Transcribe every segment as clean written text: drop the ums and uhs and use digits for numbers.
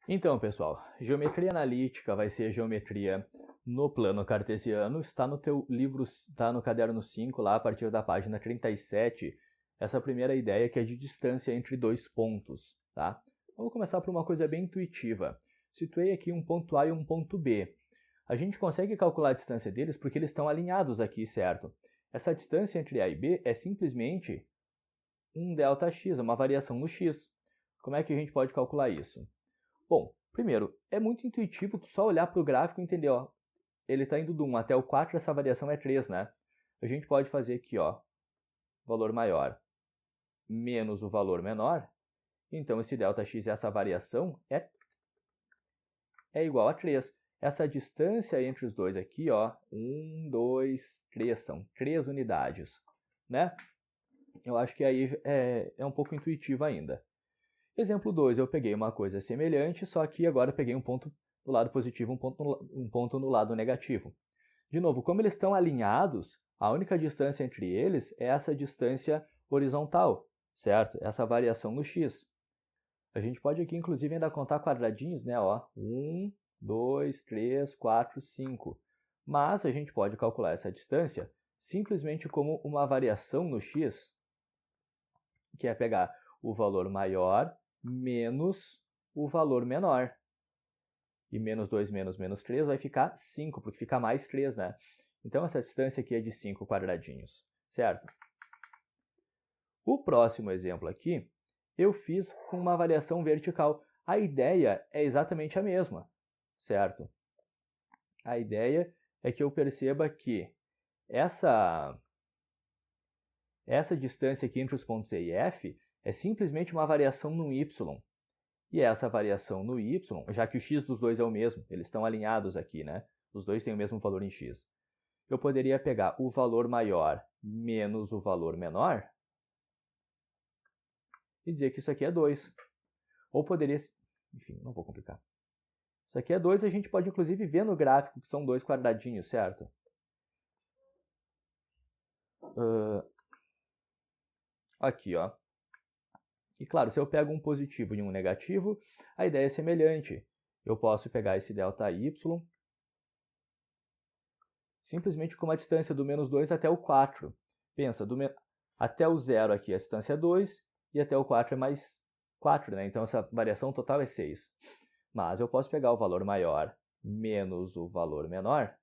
Então, pessoal, geometria analítica vai ser geometria no plano cartesiano, está no teu livro, está no caderno 5, lá a partir da página 37, essa primeira ideia que é de distância entre dois pontos, tá? Vamos começar por uma coisa bem intuitiva. Situei aqui um ponto A e um ponto B. A gente consegue calcular a distância deles porque eles estão alinhados aqui, certo? Essa distância entre A e B é simplesmente um ΔX, uma variação no x. Como é que a gente pode calcular isso? Bom, primeiro, é muito intuitivo tu só olhar para o gráfico e entender, ó, ele está indo do 1 até o 4, essa variação é 3, né? A gente pode fazer aqui, ó, valor maior menos o valor menor, então esse ΔX, essa variação, é igual a 3. Essa distância entre os dois aqui, ó, 1, 2, 3, são 3 unidades, né? Eu acho que aí é um pouco intuitivo ainda. Exemplo 2, eu peguei uma coisa semelhante, só que agora eu peguei um ponto do lado positivo, um ponto no lado negativo. De novo, como eles estão alinhados, a única distância entre eles é essa distância horizontal, certo? Essa variação no x. A gente pode aqui, inclusive, ainda contar quadradinhos, né? Ó, 1, 2, 3, 4, 5. Mas a gente pode calcular essa distância simplesmente como uma variação no x, que é pegar o valor maior menos o valor menor. E menos 2 menos menos 3 vai ficar 5, porque fica mais 3, né? Então, essa distância aqui é de 5 quadradinhos, certo? O próximo exemplo aqui, eu fiz com uma variação vertical. A ideia é exatamente a mesma, certo? A ideia é que eu perceba que essa distância aqui entre os pontos E e F é simplesmente uma variação no y. E essa variação no y, já que o x dos dois é o mesmo, eles estão alinhados aqui, né? Os dois têm o mesmo valor em x. Eu poderia pegar o valor maior menos o valor menor e dizer que isso aqui é 2. Ou poderia... Enfim, não vou complicar. Isso aqui é 2, a gente pode inclusive ver no gráfico que são 2 quadradinhos, certo? Aqui, ó. E claro, se eu pego um positivo e um negativo, a ideia é semelhante. Eu posso pegar esse ΔY simplesmente com uma distância do menos 2 até o 4. Pensa, até o 0 aqui a distância é 2 e até o 4 é mais 4, né? Então essa variação total é 6. Mas eu posso pegar o valor maior menos o valor menor.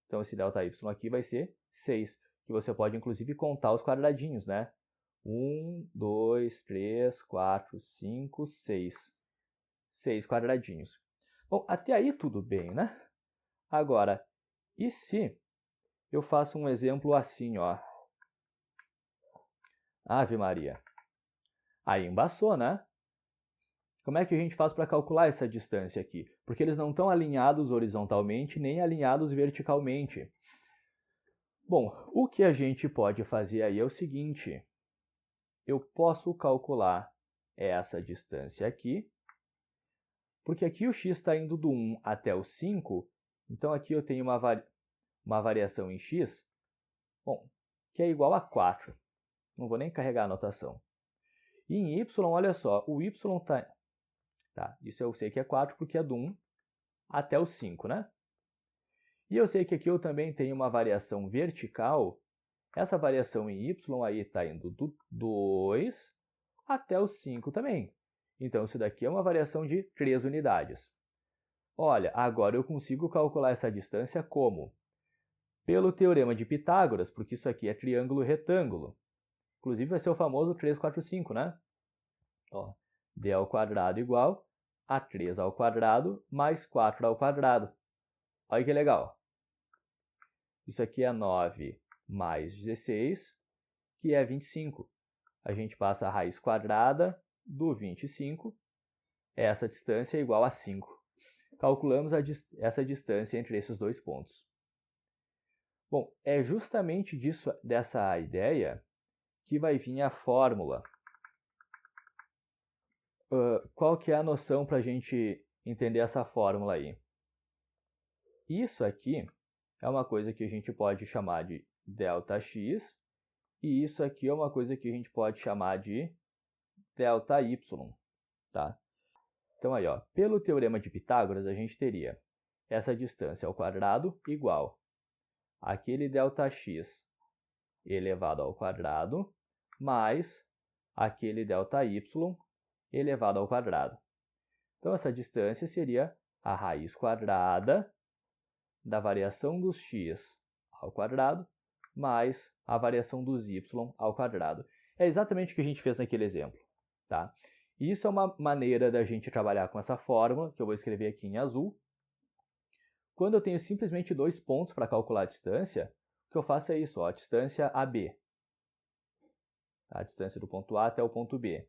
Então esse ΔY aqui vai ser 6, que você pode inclusive contar os quadradinhos, né? 1, 2, 3, 4, 5, 6. 6 quadradinhos. Bom, até aí tudo bem, né? Agora, e se eu faço um exemplo assim, ó? Ave Maria. Aí embaçou, né? Como é que a gente faz para calcular essa distância aqui? Porque eles não estão alinhados horizontalmente nem alinhados verticalmente. Bom, o que a gente pode fazer aí é o seguinte. Eu posso calcular essa distância aqui, porque aqui o x está indo do 1 até o 5, então aqui eu tenho uma variação em x, bom, que é igual a 4. Não vou nem carregar a notação. E em y, olha só, o y está... Tá, isso eu sei que é 4 porque é do 1 até o 5, né? E eu sei que aqui eu também tenho uma variação vertical. Essa variação em y aí está indo do 2 até o 5 também. Então, isso daqui é uma variação de 3 unidades. Olha, agora eu consigo calcular essa distância como? Pelo teorema de Pitágoras, porque isso aqui é triângulo retângulo. Inclusive vai ser o famoso 3, 4, 5, né? Ó, d ao quadrado igual a 3 ao quadrado mais 4 ao quadrado. Olha que legal. Isso aqui é 9 mais 16, que é 25. A gente passa a raiz quadrada do 25. Essa distância é igual a 5. Calculamos essa distância entre esses dois pontos. Bom, é justamente dessa ideia que vai vir a fórmula. Qual que é a noção para a gente entender essa fórmula aí? Isso aqui é uma coisa que a gente pode chamar de ΔX, e isso aqui é uma coisa que a gente pode chamar de ΔY, tá? Então aí, ó, pelo teorema de Pitágoras, a gente teria essa distância ao quadrado igual àquele ΔX elevado ao quadrado mais aquele ΔY elevado ao quadrado. Então, essa distância seria a raiz quadrada da variação dos x ao quadrado mais a variação dos y ao quadrado. É exatamente o que a gente fez naquele exemplo, tá? E isso é uma maneira da gente trabalhar com essa fórmula, que eu vou escrever aqui em azul. Quando eu tenho simplesmente dois pontos para calcular a distância, o que eu faço é isso, ó, a distância AB. A distância do ponto A até o ponto B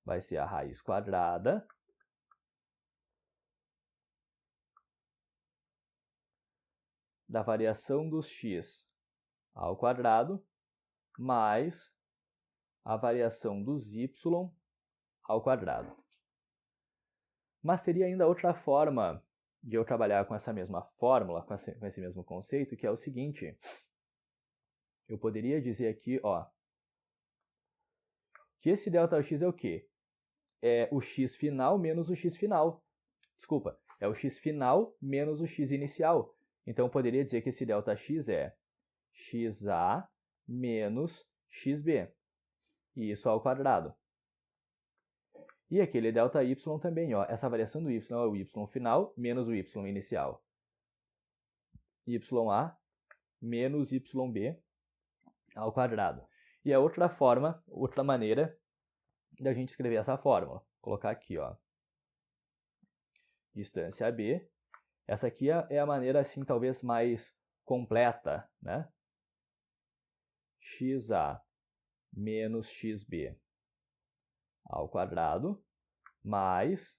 vai ser a raiz quadrada da variação dos x ao quadrado mais a variação dos y ao quadrado. Mas teria ainda outra forma de eu trabalhar com essa mesma fórmula, com esse mesmo conceito, que é o seguinte. Eu poderia dizer aqui, ó, que esse ΔX é o quê? É o x final menos o x final. Desculpa, é o x final menos o x inicial. Então, eu poderia dizer que esse ΔX é xa menos xb. E isso ao quadrado. E aquele ΔY também, ó, essa variação do y é o y final menos o y inicial. YA menos YB ao quadrado. E a outra forma, outra maneira da gente escrever essa fórmula. Vou colocar aqui, ó, distância AB. Essa aqui é a maneira, assim, talvez mais completa, né? XA menos XB ao quadrado mais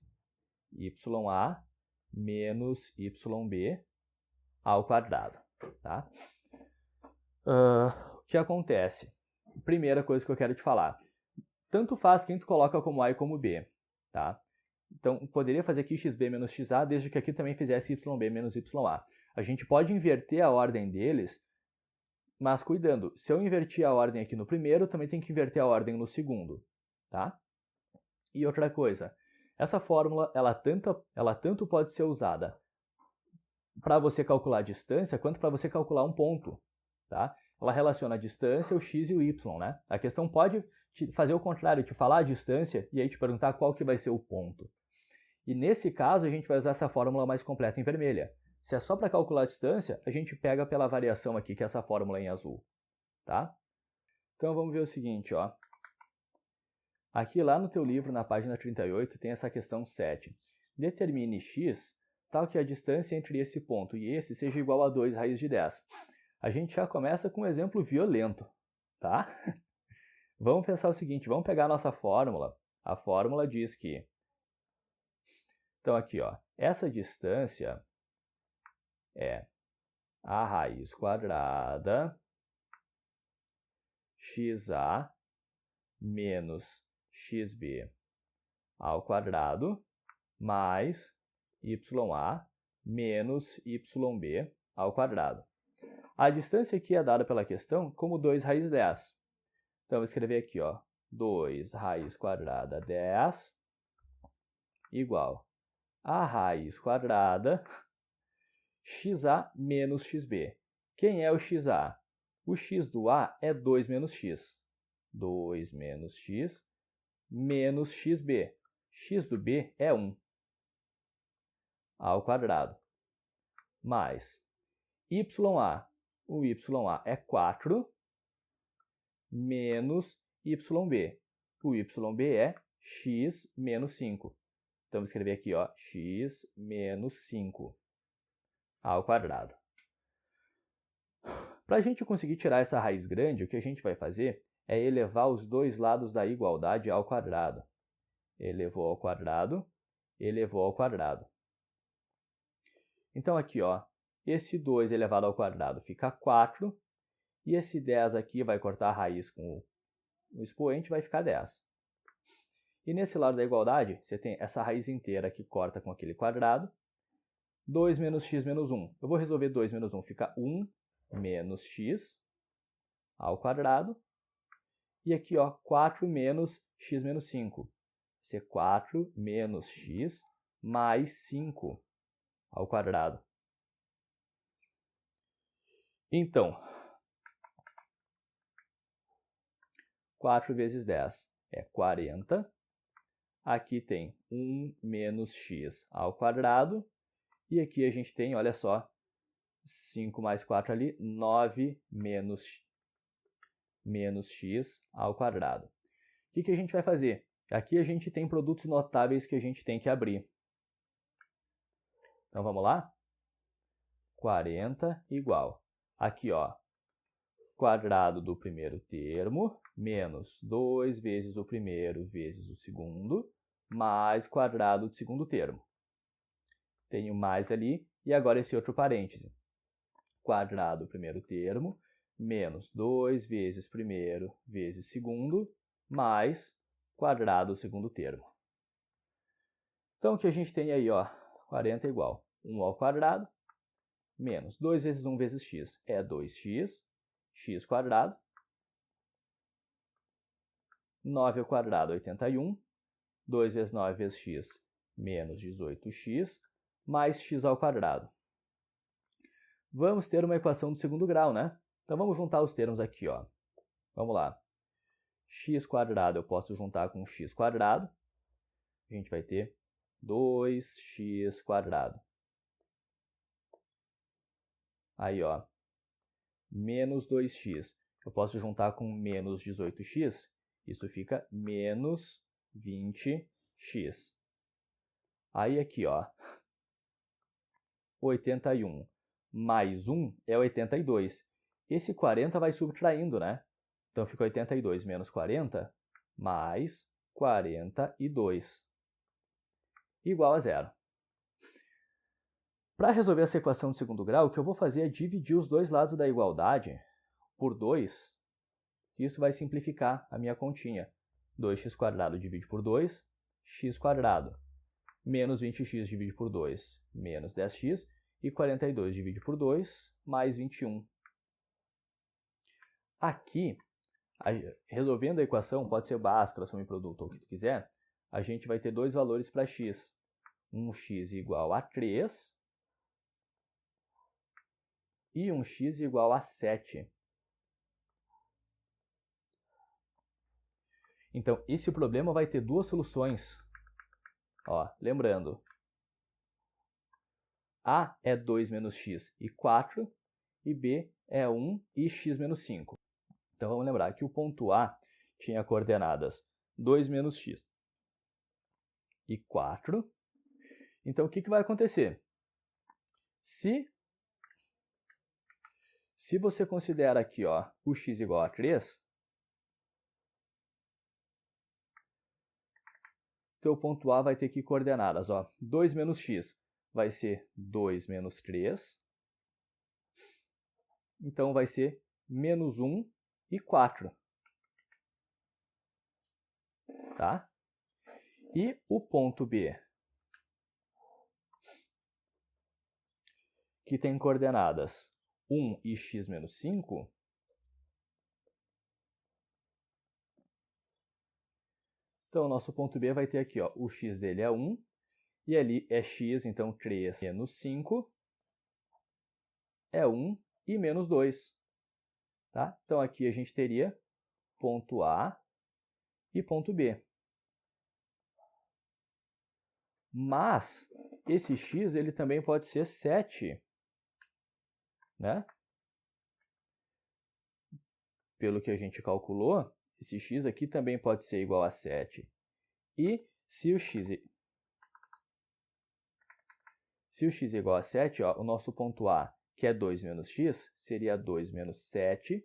YA menos YB ao quadrado, tá? O que acontece? Primeira coisa que eu quero te falar. Tanto faz quem tu coloca como A e como B, tá? Então, poderia fazer aqui xb menos xa, desde que aqui também fizesse yb menos ya. A gente pode inverter a ordem deles, mas cuidando, se eu invertir a ordem aqui no primeiro, também tem que inverter a ordem no segundo, tá? E outra coisa, essa fórmula, ela tanto pode ser usada para você calcular a distância, quanto para você calcular um ponto, tá? Ela relaciona a distância, o x e o y, né? A questão pode fazer o contrário, te falar a distância e aí te perguntar qual que vai ser o ponto. E nesse caso, a gente vai usar essa fórmula mais completa em vermelha. Se é só para calcular a distância, a gente pega pela variação aqui, que é essa fórmula em azul, tá? Então, vamos ver o seguinte, ó. Aqui lá no teu livro, na página 38, tem essa questão 7. Determine x tal que a distância entre esse ponto e esse seja igual a 2 raiz de 10. A gente já começa com um exemplo violento, tá? Vamos pensar o seguinte, vamos pegar a nossa fórmula. A fórmula diz que... Então aqui, ó, essa distância é a raiz quadrada xa menos xb ao quadrado mais ya menos yb ao quadrado. A distância aqui é dada pela questão como 2 raiz 10. Então, eu vou escrever aqui, ó, 2 raiz quadrada 10 igual a raiz quadrada xa menos xb. Quem é o xa? O x do A é 2 menos x. 2 menos x menos xb. X do B é 1 ao quadrado. Mais ya. O ya é 4 menos yb. O yb é x menos 5. Então, vou escrever aqui, ó, x menos 5 ao quadrado. Para a gente conseguir tirar essa raiz grande, o que a gente vai fazer é elevar os dois lados da igualdade ao quadrado. Elevou ao quadrado, elevou ao quadrado. Então, aqui, ó, esse 2 elevado ao quadrado fica 4, e esse 10 aqui vai cortar a raiz com o expoente, vai ficar 10. E nesse lado da igualdade, você tem essa raiz inteira que corta com aquele quadrado. 2 menos x menos 1. Eu vou resolver 2 menos 1, fica 1 menos x ao quadrado. E aqui, ó, 4 menos x menos 5. ser 4 menos x mais 5 ao quadrado. Então, 4 vezes 10 é 40. Aqui tem 1 menos x ao quadrado. E aqui a gente tem, olha só, 5 mais 4 ali, 9 menos x ao quadrado. O que a gente vai fazer? Aqui a gente tem produtos notáveis que a gente tem que abrir. Então, vamos lá? 40 igual. Aqui, ó, quadrado do primeiro termo, menos 2 vezes o primeiro vezes o segundo, mais quadrado do segundo termo. Tenho mais ali, e agora esse outro parêntese. Quadrado do primeiro termo, menos 2 vezes primeiro vezes segundo, mais quadrado do segundo termo. Então, o que a gente tem aí, ó, 40 igual 1 ao quadrado, menos 2 vezes 1 vezes x é 2x, x quadrado, 9 ao quadrado, 81, 2 vezes 9 vezes x, menos 18x, mais x ao quadrado. Vamos ter uma equação do segundo grau, né? Então, vamos juntar os termos aqui, ó. Vamos lá. X quadrado eu posso juntar com x quadrado. A gente vai ter 2x quadrado. Aí, ó, menos 2x. Eu posso juntar com menos 18x. Isso fica menos 20x. Aí, aqui, ó, 81 mais 1 é 82. Esse 40 vai subtraindo, né? Então, fica 82 menos 40, mais 42, igual a zero. Para resolver essa equação de segundo grau, o que eu vou fazer é dividir os dois lados da igualdade por 2. Isso vai simplificar a minha continha. 2x² divide por 2, x². Menos 20x divide por 2, menos 10x. E 42 divide por 2, mais 21. Aqui, resolvendo a equação, pode ser báscula, subproduto ou o que tu quiser, a gente vai ter dois valores para x. Um x igual a 3 e um x igual a 7. Então, esse problema vai ter duas soluções. Ó, lembrando, A é 2 menos x e 4, e B é 1 e x menos 5. Então, vamos lembrar que o ponto A tinha coordenadas 2 menos x e 4. Então, o que vai acontecer? Se você considera aqui, ó, o x igual a 3, teu ponto A vai ter que coordenadas, ó, 2 menos x vai ser 2 menos 3. Então, vai ser menos 1 e 4. Tá? E o ponto B, que tem coordenadas 1 e x menos 5, então o nosso ponto B vai ter aqui, ó, o x dele é 1, e ali é x, então 3 menos 5 é 1 e menos 2. Tá? Então aqui a gente teria ponto A e ponto B. Mas esse x ele também pode ser 7. Né? Pelo que a gente calculou, esse x aqui também pode ser igual a 7. E se o x é igual a 7, ó, o nosso ponto A, que é 2 menos x, seria 2 menos 7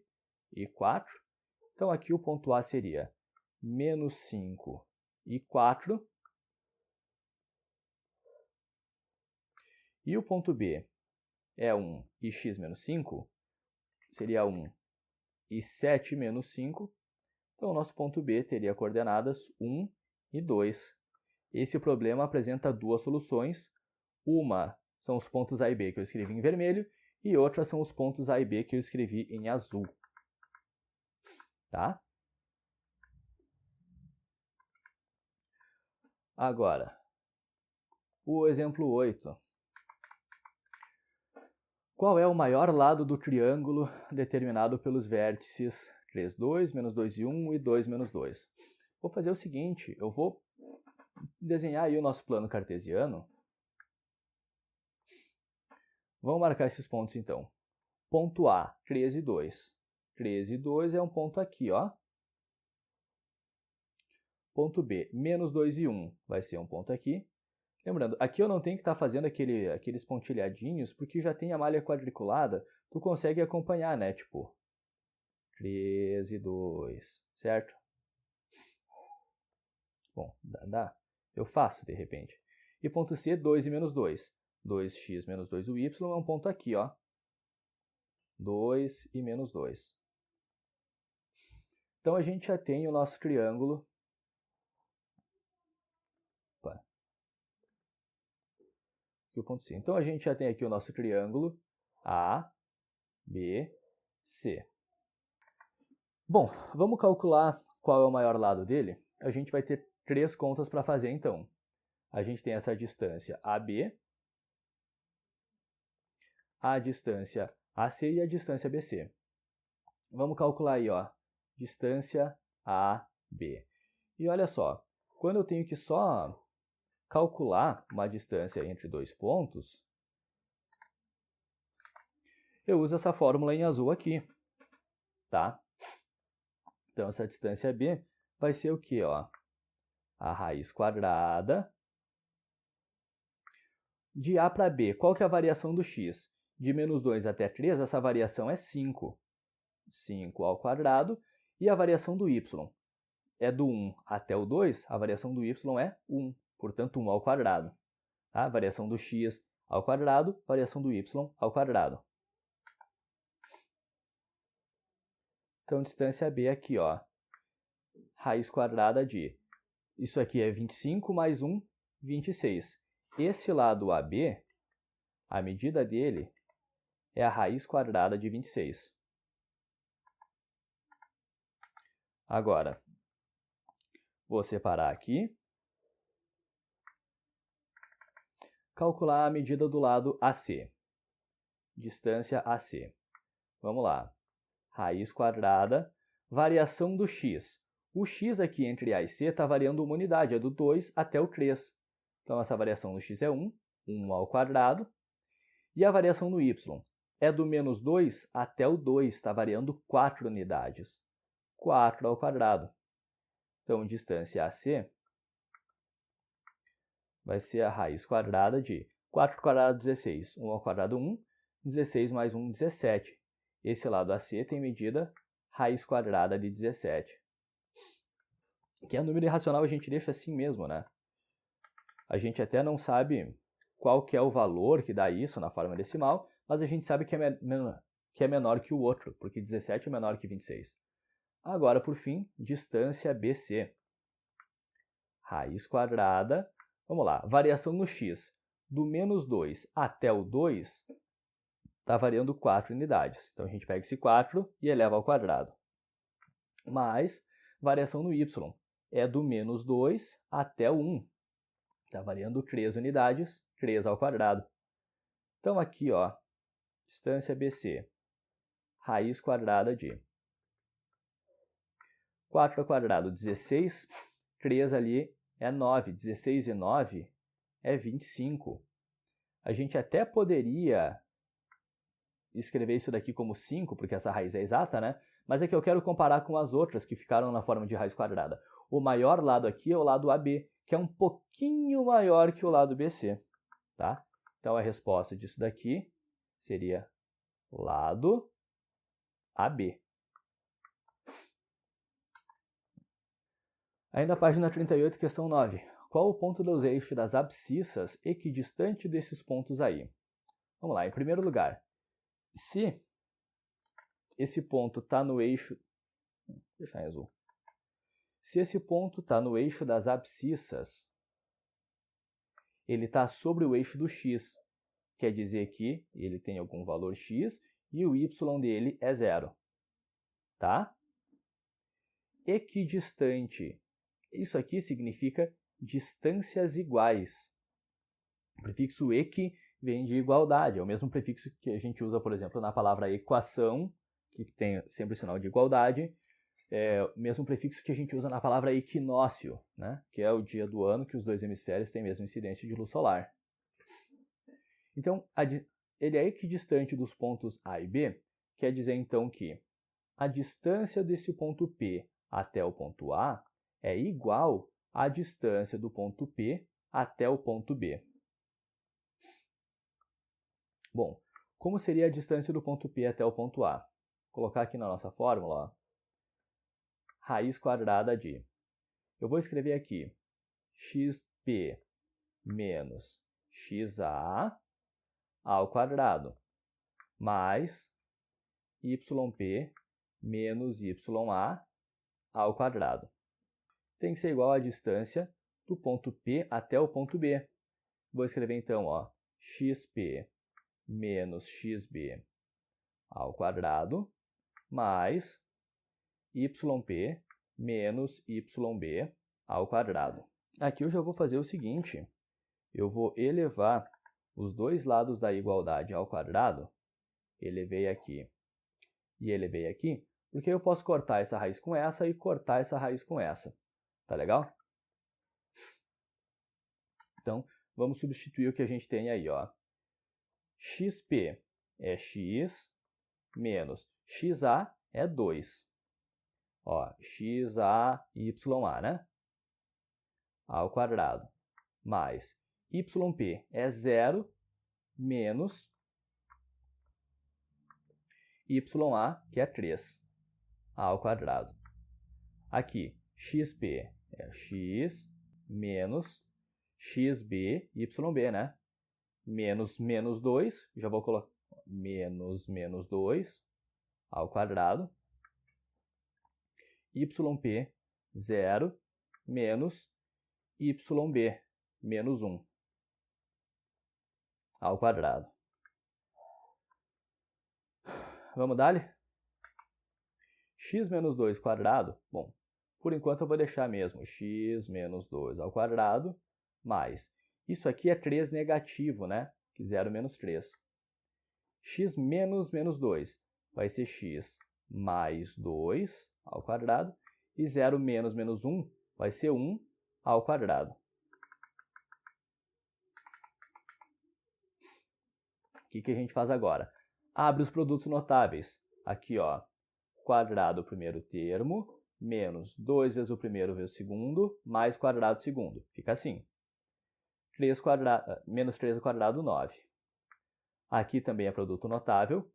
e 4. Então, aqui o ponto A seria menos 5 e 4. E o ponto B é 1 e x menos 5, seria 1 e 7 menos 5. Então, o nosso ponto B teria coordenadas 1 e 2. Esse problema apresenta duas soluções. Uma são os pontos A e B que eu escrevi em vermelho, e outra são os pontos A e B que eu escrevi em azul. Tá? Agora, o exemplo 8. Qual é o maior lado do triângulo determinado pelos vértices 3, 2, menos 2 e 1 e 2, menos 2? Vou fazer o seguinte, eu vou desenhar aí o nosso plano cartesiano. Vamos marcar esses pontos então. Ponto A, 3 e 2. 3 e 2 é um ponto aqui, ó. Ponto B, menos 2 e 1 vai ser um ponto aqui. Lembrando, aqui eu não tenho que estar fazendo aqueles pontilhadinhos, porque já tem a malha quadriculada, tu consegue acompanhar, né? Tipo, 3 e 2, certo? Bom, dá. Eu faço, de repente. E ponto C, 2 e menos 2. 2x menos 2y é um ponto aqui, ó. 2 e menos 2. Então, a gente já tem o nosso triângulo. Opa. Aqui o ponto C. Então, a gente já tem aqui o nosso triângulo A, B, C. Bom, vamos calcular qual é o maior lado dele? A gente vai ter 3 contas para fazer, então. A gente tem essa distância AB, a distância AC e a distância BC. Vamos calcular aí, ó, distância AB. E olha só, quando eu tenho que só calcular uma distância entre dois pontos, eu uso essa fórmula em azul aqui, tá? Então, essa distância B vai ser o quê, ó? A raiz quadrada de A para B. Qual que é a variação do x? De menos 2 até 3, essa variação é 5. 5 ao quadrado. E a variação do y é do 1 até o 2, a variação do y é 1, portanto 1 ao quadrado. A variação do x ao quadrado, variação do y ao quadrado. Então, distância B aqui, ó, raiz quadrada de, isso aqui é 25 mais 1, 26. Esse lado AB, a medida dele é a raiz quadrada de 26. Agora, vou separar aqui. Calcular a medida do lado AC. Distância AC. Vamos lá. Raiz quadrada, variação do x. O x aqui entre A e C está variando uma unidade, é do 2 até o 3. Então, essa variação do x é 1, 1 ao quadrado. E a variação do y é do menos 2 até o 2, está variando 4 unidades. 4 ao quadrado. Então, distância AC vai ser a raiz quadrada de 4 ao quadrado, 16. 1 ao quadrado, 1. 16 mais 1, 17. Esse lado AC tem medida raiz quadrada de 17. Que é número irracional, a gente deixa assim mesmo, né? A gente até não sabe qual que é o valor que dá isso na forma decimal, mas a gente sabe que é menor que o outro, porque 17 é menor que 26. Agora, por fim, distância BC. Raiz quadrada, vamos lá, variação no x. Do menos 2 até o 2, está variando 4 unidades. Então, a gente pega esse 4 e eleva ao quadrado. Mais variação no y. É do menos 2 até o 1. Está variando 3 unidades, 3 ao quadrado. Então, aqui, ó, distância BC, raiz quadrada de 4 ao quadrado, 16. 3 ali é 9. 16 e 9 é 25. A gente até poderia escrever isso daqui como 5, porque essa raiz é exata, né? Mas é que eu quero comparar com as outras que ficaram na forma de raiz quadrada. O maior lado aqui é o lado AB, que é um pouquinho maior que o lado BC, tá? Então, a resposta disso daqui seria lado AB. Ainda a página 38, questão 9. Qual o ponto dos eixos das abscissas equidistante desses pontos aí? Vamos lá, em primeiro lugar, se esse ponto está no eixo... Vou deixar em azul. Se esse ponto está no eixo das abscissas, ele está sobre o eixo do x. Quer dizer que ele tem algum valor x e o y dele é 0. Tá? Equidistante. Isso aqui significa distâncias iguais. O prefixo equi vem de igualdade, é o mesmo prefixo que a gente usa, por exemplo, na palavra equação, que tem sempre o sinal de igualdade, é o mesmo prefixo que a gente usa na palavra equinócio, né? Que é o dia do ano que os dois hemisférios têm a mesma incidência de luz solar. Então, ele é equidistante dos pontos A e B, quer dizer então que a distância desse ponto P até o ponto A é igual à distância do ponto P até o ponto B. Bom, como seria a distância do ponto P até o ponto A? Vou colocar aqui na nossa fórmula, ó, raiz quadrada de... Eu vou escrever aqui xp menos xa ao quadrado mais yp menos ya ao quadrado. Tem que ser igual à distância do ponto P até o ponto B. Vou escrever então, ó, xp menos xb ao quadrado mais yp menos yb ao quadrado. Aqui eu já vou fazer o seguinte, eu vou elevar os dois lados da igualdade ao quadrado, elevei aqui e elevei aqui, porque eu posso cortar essa raiz com essa e cortar essa raiz com essa. Tá legal? Então, vamos substituir o que a gente tem aí, ó. xp é x menos xa é 2. Ó, xa, ya, né? Ao quadrado. Mais yp é 0 menos ya, que é 3, ao quadrado. Aqui, xp é x menos xb, yb, né? Menos 2, já vou colocar menos 2 ao quadrado. Yp, 0, menos yb, menos 1, ao quadrado. Vamos dar-lhe? X menos 2 quadrado, bom, por enquanto eu vou deixar mesmo x menos 2 ao quadrado, mais, isso aqui é 3 negativo, né? Que 0 menos 3. X menos 2 vai ser x mais 2 ao quadrado, e 0 menos 1 vai ser 1 ao quadrado. O que a gente faz agora? Abre os produtos notáveis. Aqui, ó, quadrado primeiro termo, menos 2 vezes o primeiro vezes o segundo, mais quadrado segundo. Fica assim. 3 menos 3 ao quadrado, 9. Aqui também é produto notável.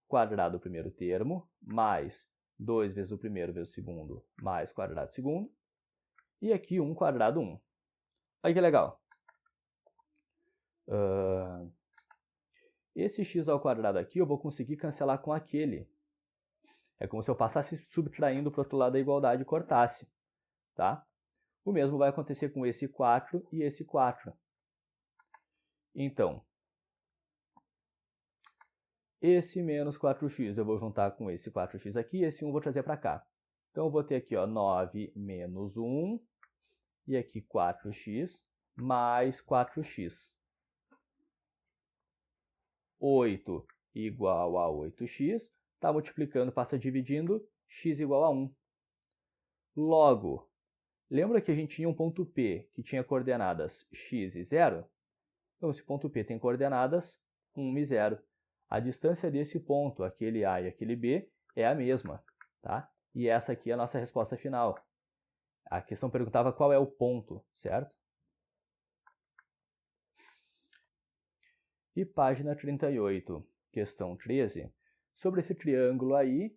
Quadrado primeiro termo, mais 2 vezes o primeiro vezes o segundo, mais quadrado segundo. E aqui 1 quadrado 1. Olha que legal. Esse x ao quadrado aqui eu vou conseguir cancelar com aquele. É como se eu passasse subtraindo para o outro lado da igualdade e cortasse. Tá? O mesmo vai acontecer com esse 4 e esse 4. Então, esse menos 4x eu vou juntar com esse 4x aqui, esse 1 eu vou trazer para cá. Então, eu vou ter aqui, ó, 9 menos 1, e aqui 4x, mais 4x. 8 igual a 8x, está multiplicando, passa dividindo, x igual a 1. Logo, lembra que a gente tinha um ponto P que tinha coordenadas x e 0? Então, esse ponto P tem coordenadas 1 e 0. A distância desse ponto, aquele A e aquele B, é a mesma, tá? E essa aqui é a nossa resposta final. A questão perguntava qual é o ponto, certo? E página 38, questão 13. Sobre esse triângulo aí,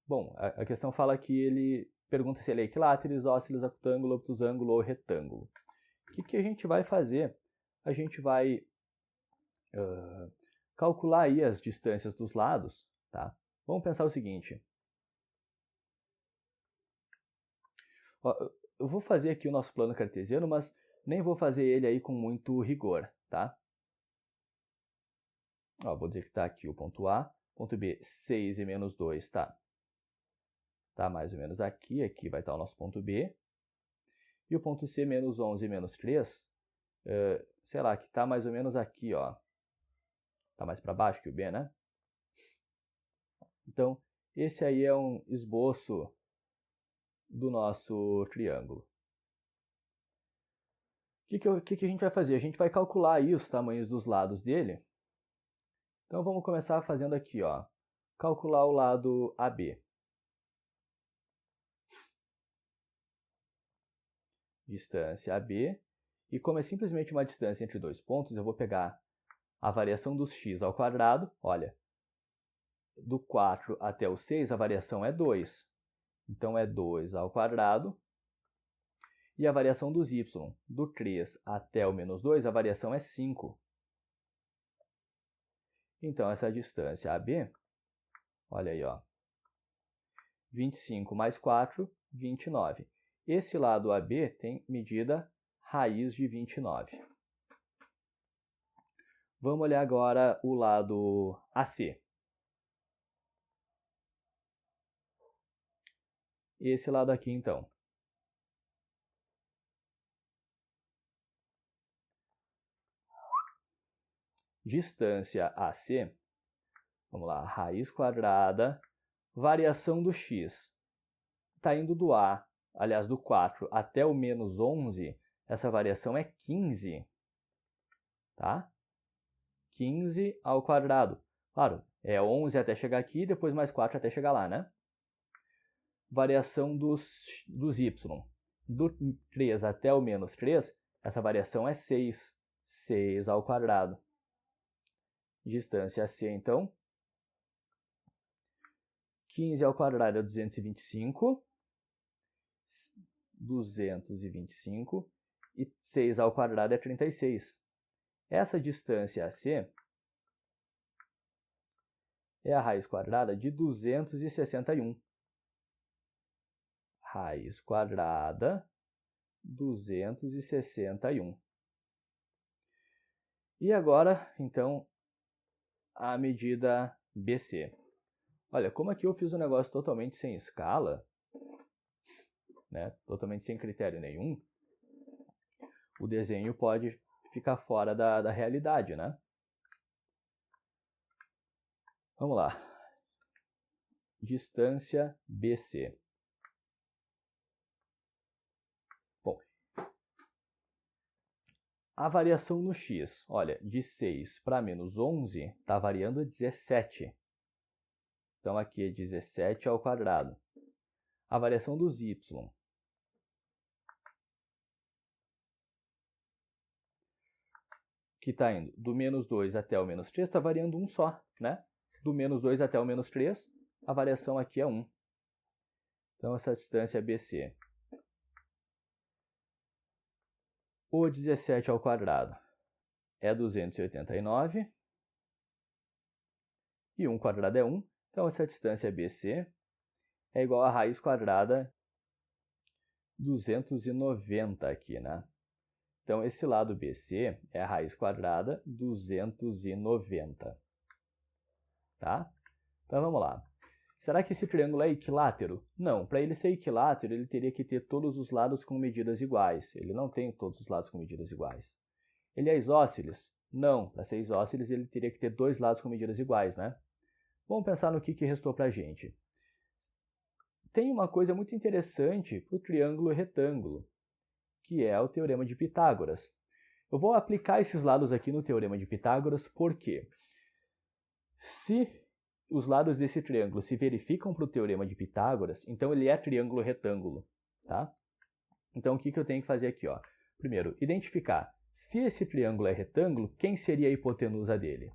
bom, a questão fala que ele pergunta se ele é equilátero, isósceles, acutângulo, obtusângulo ou retângulo. O que a gente vai fazer? A gente vai calcular aí as distâncias dos lados, tá? Vamos pensar o seguinte. Eu vou fazer aqui o nosso plano cartesiano, mas nem vou fazer ele aí com muito rigor, tá? Vou dizer que está aqui o ponto A, ponto B, 6 e menos 2, tá mais ou menos aqui vai estar o nosso ponto B. E o ponto C, menos 11 menos 3, sei lá, que está mais ou menos aqui, ó. Está mais para baixo que o B, né? Então, esse aí é um esboço do nosso triângulo. O que a gente vai fazer? A gente vai calcular aí os tamanhos dos lados dele. Então, vamos começar fazendo aqui, ó. Calcular o lado AB. Distância AB. E como é simplesmente uma distância entre dois pontos, eu vou pegar a variação dos x ao quadrado. Olha, do 4 até o 6, a variação é 2. Então, é 2 ao quadrado. E a variação dos y, do 3 até o menos 2, a variação é 5. Então, essa distância AB, olha aí, ó, 25 mais 4, 29. Esse lado AB tem medida raiz de 29. Vamos olhar agora o lado AC. Esse lado aqui, então. Distância AC, vamos lá, raiz quadrada, variação do x. Está indo do A, aliás, do 4 até o menos 11, essa variação é 15. Tá? 15 ao quadrado. Claro, é 11 até chegar aqui, depois mais 4 até chegar lá, né? Variação dos y. Do 3 até o menos 3, essa variação é 6. 6 ao quadrado. Distância AC, então. 15 ao quadrado é 225. 225. E 6 ao quadrado é 36. Essa distância AC é a raiz quadrada de 261. Raiz quadrada 261. E agora, então, a medida BC. Olha, como aqui eu fiz um negócio totalmente sem escala, né, totalmente sem critério nenhum, o desenho pode ficar fora da realidade, né? Vamos lá. Distância BC. Bom, a variação no x, olha, de 6 para menos 11, está variando a 17. Então, aqui é 17 ao quadrado. A variação dos y, que está indo do menos 2 até o menos 3, está variando 1 só, né? Do menos 2 até o menos 3, a variação aqui é 1. Então, essa distância é BC. O 17 ao quadrado é 289. E 1 quadrado é 1. Então, essa distância BC é igual a raiz quadrada 290 aqui, né? Então, esse lado BC é a raiz quadrada 290. Tá? Então, vamos lá. Será que esse triângulo é equilátero? Não. Para ele ser equilátero, ele teria que ter todos os lados com medidas iguais. Ele não tem todos os lados com medidas iguais. Ele é isósceles? Não. Para ser isósceles, ele teria que ter dois lados com medidas iguais, né? Vamos pensar no que restou para a gente. Tem uma coisa muito interessante para o triângulo retângulo, que é o Teorema de Pitágoras. Eu vou aplicar esses lados aqui no Teorema de Pitágoras, porque se os lados desse triângulo se verificam para o Teorema de Pitágoras, então ele é triângulo retângulo. Tá? Então, o que eu tenho que fazer aqui? Ó? Primeiro, identificar se esse triângulo é retângulo, quem seria a hipotenusa dele?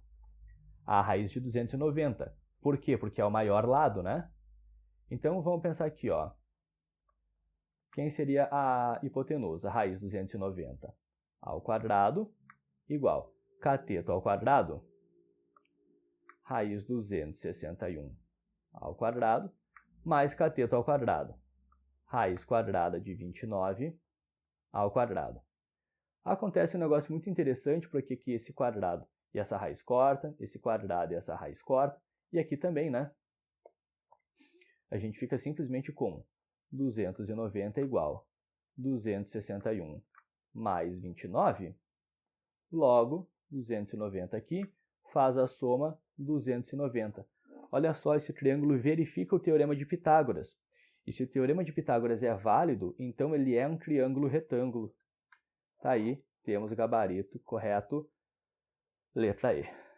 A raiz de 290. Por quê? Porque é o maior lado, né? Então, vamos pensar aqui, ó. Quem seria a hipotenusa? A raiz 290 ao quadrado igual cateto ao quadrado, raiz 261 ao quadrado, mais cateto ao quadrado, raiz quadrada de 29 ao quadrado. Acontece um negócio muito interessante, porque aqui esse quadrado e essa raiz corta, esse quadrado e essa raiz corta, e aqui também, né? A gente fica simplesmente com 290 igual 261 mais 29. Logo, 290 aqui faz a soma 290. Olha só, esse triângulo verifica o teorema de Pitágoras. E se o teorema de Pitágoras é válido, então ele é um triângulo retângulo. Tá aí, temos o gabarito correto, letra E.